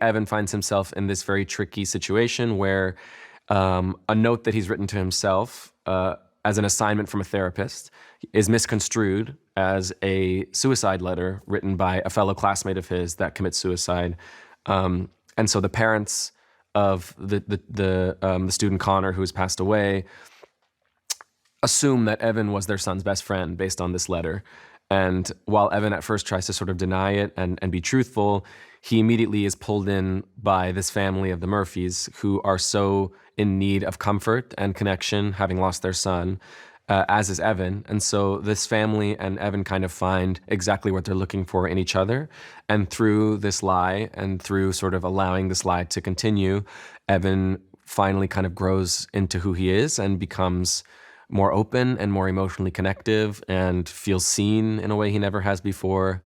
Evan finds himself in this very tricky situation where a note that he's written to himself as an assignment from a therapist is misconstrued as a suicide letter written by a fellow classmate of his that commits suicide. And so the parents of the student Connor, who has passed away, assume that Evan was their son's best friend based on this letter. And while Evan at first tries to sort of deny it and be truthful, he immediately is pulled in by this family of the Murphys, who are so in need of comfort and connection, having lost their son, as is Evan. And so this family and Evan kind of find exactly what they're looking for in each other. And through this lie and through sort of allowing this lie to continue, Evan finally kind of grows into who he is and becomes more open and more emotionally connective and feels seen in a way he never has before.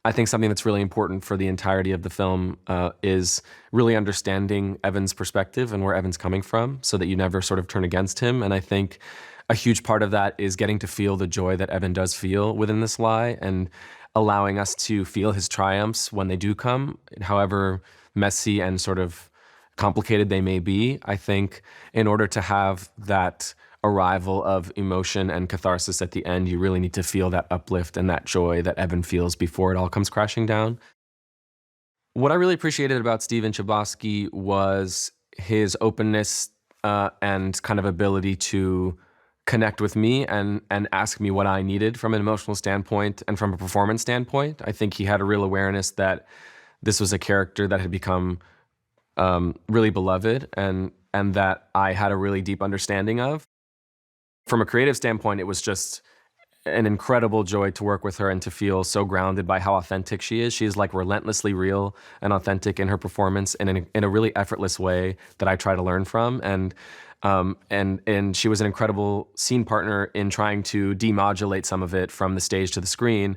I think something that's really important for the entirety of the film is really understanding Evan's perspective and where Evan's coming from so that you never sort of turn against him. And I think a huge part of that is getting to feel the joy that Evan does feel within this lie and allowing us to feel his triumphs when they do come, however messy and sort of complicated they may be. I think in order to have that arrival of emotion and catharsis at the end, you really need to feel that uplift and that joy that Evan feels before it all comes crashing down. What I really appreciated about Stephen Chbosky was his openness and kind of ability to connect with me and ask me what I needed from an emotional standpoint and from a performance standpoint. I think he had a real awareness that this was a character that had become really beloved and that I had a really deep understanding of. From a creative standpoint, it was just an incredible joy to work with her and to feel so grounded by how authentic she is. She is like relentlessly real and authentic in her performance and in a really effortless way that I try to learn from. And she was an incredible scene partner in trying to demodulate some of it from the stage to the screen.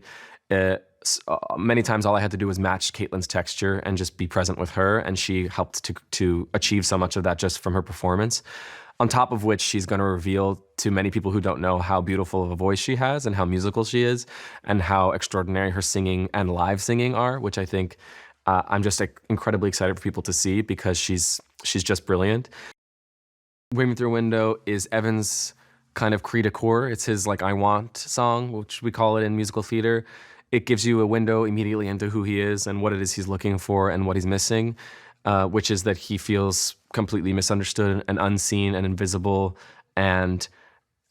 Many times all I had to do was match Kaitlyn's texture and just be present with her, and she helped to achieve so much of that just from her performance. On top of which, she's going to reveal to many people who don't know how beautiful of a voice she has and how musical she is and how extraordinary her singing and live singing are, which I think I'm just incredibly excited for people to see because she's just brilliant. Waving Through a Window is Evan's kind of cri de coeur. It's his like I Want song, which we call it in musical theater. It gives you a window immediately into who he is and what it is he's looking for and what he's missing, which is that he feels completely misunderstood and unseen and invisible and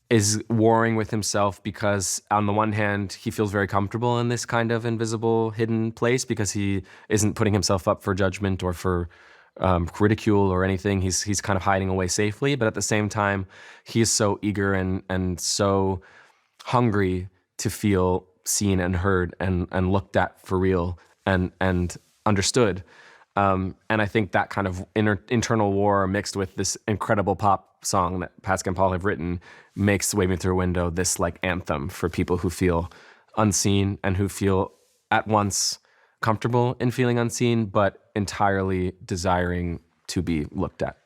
is warring with himself because on the one hand, he feels very comfortable in this kind of invisible, hidden place because he isn't putting himself up for judgment or for ridicule or anything. He's kind of hiding away safely, but at the same time, he is so eager and so hungry to feel seen and heard and looked at for real and understood. And I think that kind of internal war mixed with this incredible pop song that Pasek and Paul have written makes Waving Through a Window this like anthem for people who feel unseen and who feel at once comfortable in feeling unseen, but entirely desiring to be looked at.